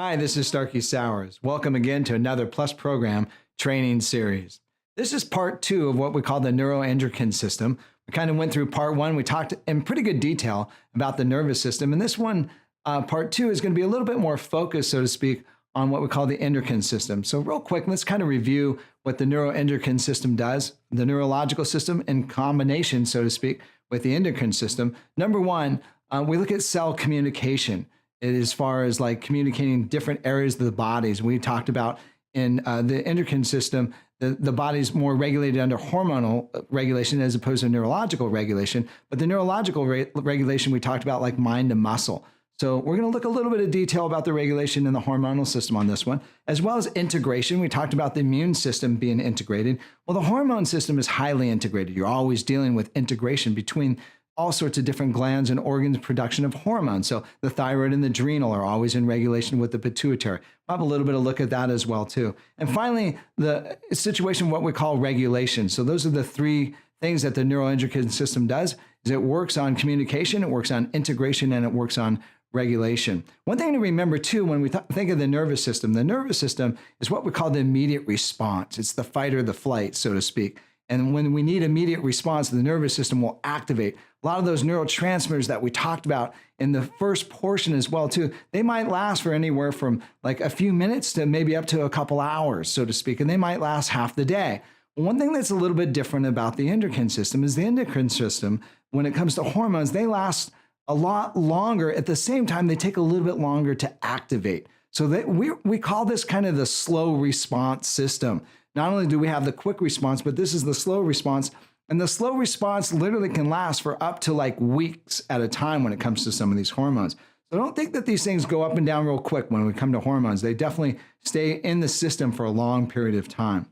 Hi, this is Starkie Sowers. Welcome again to another Plus Program training series. This is part 2 of what we call the neuroendocrine system. We kind of went through part 1. We talked in pretty good detail about the nervous system. And this one, part 2, is going to be a little bit more focused, so to speak, on what we call the endocrine system. So real quick, let's kind of review what the neuroendocrine system does, the neurological system in combination, so to speak, with the endocrine system. Number one, we look at cell communication. As far as like communicating different areas of the bodies. We talked about in the endocrine system, the body's more regulated under hormonal regulation as opposed to neurological regulation. But the neurological regulation we talked about like mind to muscle. So we're going to look a little bit of detail about the regulation in the hormonal system on this one, as well as integration. We talked about the immune system being integrated. Well, the hormone system is highly integrated. You're always dealing with integration between all sorts of different glands and organs production of hormones. So the thyroid and the adrenal are always in regulation with the pituitary. We'll have a little bit of look at that as well too. And finally, the situation, what we call regulation. So those are the 3 things that the neuroendocrine system does, is it works on communication, it works on integration, and it works on regulation. One thing to remember too, when we think of the nervous system is what we call the immediate response. It's the fight or the flight, so to speak. And when we need immediate response, the nervous system will activate. A lot of those neurotransmitters that we talked about in the first portion as well too, they might last for anywhere from like a few minutes to maybe up to a couple hours, so to speak, and they might last half the day. One thing that's a little bit different about the endocrine system is the endocrine system, when it comes to hormones, they last a lot longer. At the same time, they take a little bit longer to activate. So that we call this kind of the slow response system. Not only do we have the quick response, but this is the slow response. And the slow response literally can last for up to like weeks at a time when it comes to some of these hormones. So don't think that these things go up and down real quick when we come to hormones. They definitely stay in the system for a long period of time.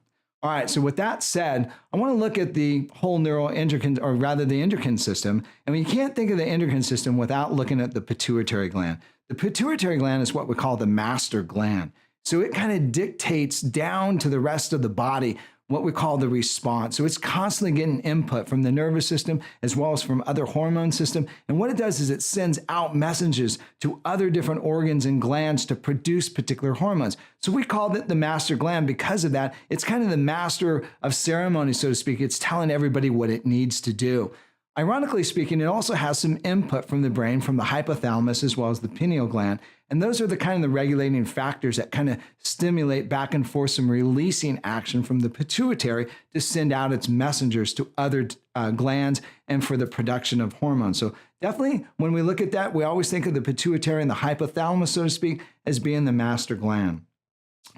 All right, so with that said, I want to look at the whole neuroendocrine, or rather the endocrine system. And you can't think of the endocrine system without looking at the pituitary gland. The pituitary gland is what we call the master gland. So it kind of dictates down to the rest of the body what we call the response. So it's constantly getting input from the nervous system as well as from other hormone system. And what it does is it sends out messages to other different organs and glands to produce particular hormones. So we called it the master gland because of that. It's kind of the master of ceremony, so to speak. It's telling everybody what it needs to do. Ironically speaking, it also has some input from the brain, from the hypothalamus as well as the pineal gland. And those are the kind of the regulating factors that kind of stimulate back and forth some releasing action from the pituitary to send out its messengers to other glands and for the production of hormones. So definitely when we look at that, we always think of the pituitary and the hypothalamus, so to speak, as being the master gland.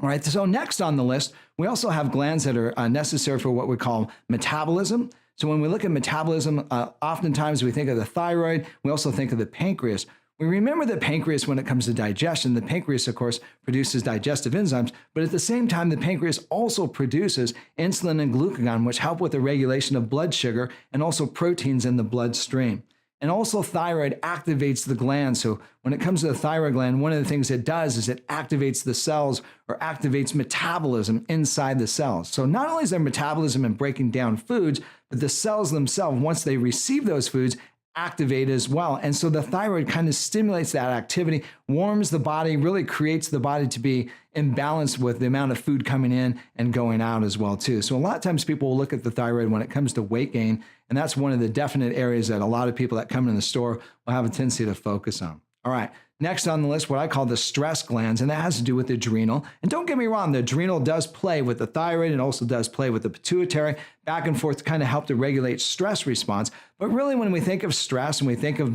All right, so next on the list, we also have glands that are necessary for what we call metabolism. So when we look at metabolism, oftentimes we think of the thyroid. We also think of the pancreas. We remember the pancreas when it comes to digestion. The pancreas, of course, produces digestive enzymes, but at the same time, the pancreas also produces insulin and glucagon, which help with the regulation of blood sugar and also proteins in the bloodstream. And also thyroid activates the gland. So when it comes to the thyroid gland, one of the things it does is it activates the cells or activates metabolism inside the cells. So not only is there metabolism in breaking down foods, but the cells themselves, once they receive those foods, activate as well. And so the thyroid kind of stimulates that activity, warms the body, really creates the body to be in balance with the amount of food coming in and going out as well too. So a lot of times people will look at the thyroid when it comes to weight gain, and that's one of the definite areas that a lot of people that come in the store will have a tendency to focus on. All right, next on the list, what I call the stress glands, and that has to do with the adrenal. And don't get me wrong, the adrenal does play with the thyroid and also does play with the pituitary, back and forth to kind of help to regulate stress response. But really when we think of stress and we think of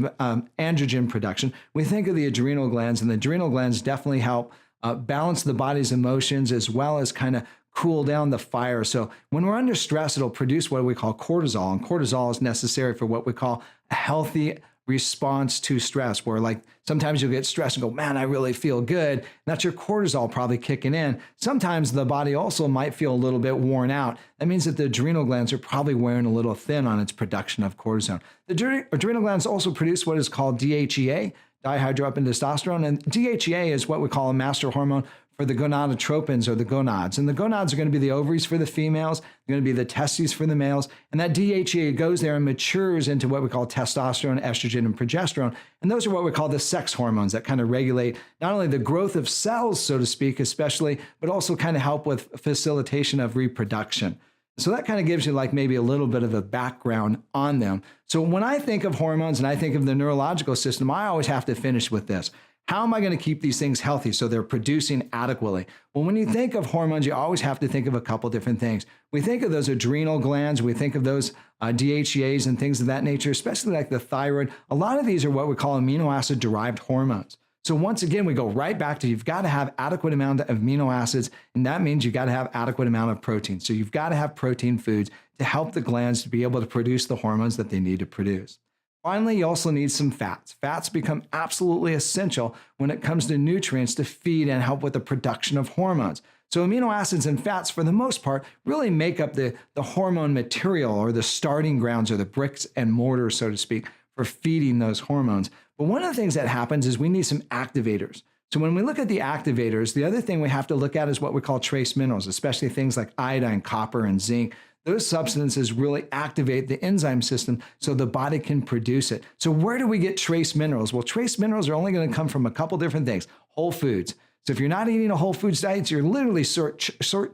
androgen production, we think of the adrenal glands, and the adrenal glands definitely help balance the body's emotions as well as kind of cool down the fire. So when we're under stress, it'll produce what we call cortisol, and cortisol is necessary for what we call a healthy response to stress, where like sometimes you'll get stressed and go, man, I really feel good. And that's your cortisol probably kicking in. Sometimes the body also might feel a little bit worn out. That means that the adrenal glands are probably wearing a little thin on its production of cortisol. The adrenal glands also produce what is called DHEA, dihydroepiandrosterone, and DHEA is what we call a master hormone for the gonadotropins or the gonads. And the gonads are going to be the ovaries for the females, they're going to be the testes for the males. And that DHEA goes there and matures into what we call testosterone, estrogen, and progesterone. And those are what we call the sex hormones that kind of regulate not only the growth of cells, so to speak, especially, but also kind of help with facilitation of reproduction. So that kind of gives you like maybe a little bit of a background on them. So when I think of hormones and I think of the neurological system, I always have to finish with this. How am I going to keep these things healthy so they're producing adequately? Well, when you think of hormones, you always have to think of a couple different things. We think of those adrenal glands, we think of those DHEAs and things of that nature, especially like the thyroid. A lot of these are what we call amino acid derived hormones. So once again, we go right back to you've got to have adequate amount of amino acids, and that means you've got to have adequate amount of protein. So you've got to have protein foods to help the glands to be able to produce the hormones that they need to produce. Finally, you also need some fats. Fats become absolutely essential when it comes to nutrients to feed and help with the production of hormones. So amino acids and fats, for the most part, really make up the hormone material or the starting grounds or the bricks and mortar, so to speak, for feeding those hormones. But one of the things that happens is we need some activators. So when we look at the activators, the other thing we have to look at is what we call trace minerals, especially things like iodine, copper, and zinc. Those substances really activate the enzyme system so the body can produce it. So where do we get trace minerals? Well, trace minerals are only going to come from a couple different things. Whole foods. So if you're not eating a whole foods diet, you're literally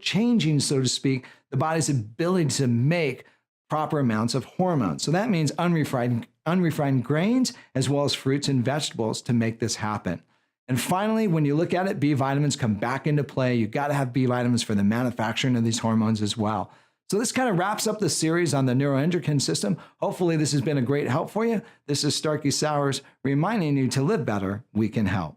changing, so to speak, the body's ability to make proper amounts of hormones. So that means unrefined grains as well as fruits and vegetables to make this happen. And finally, when you look at it, B vitamins come back into play. You've got to have B vitamins for the manufacturing of these hormones as well. So this kind of wraps up the series on the neuroendocrine system. Hopefully this has been a great help for you. This is Starkie Sowers reminding you to live better, we can help.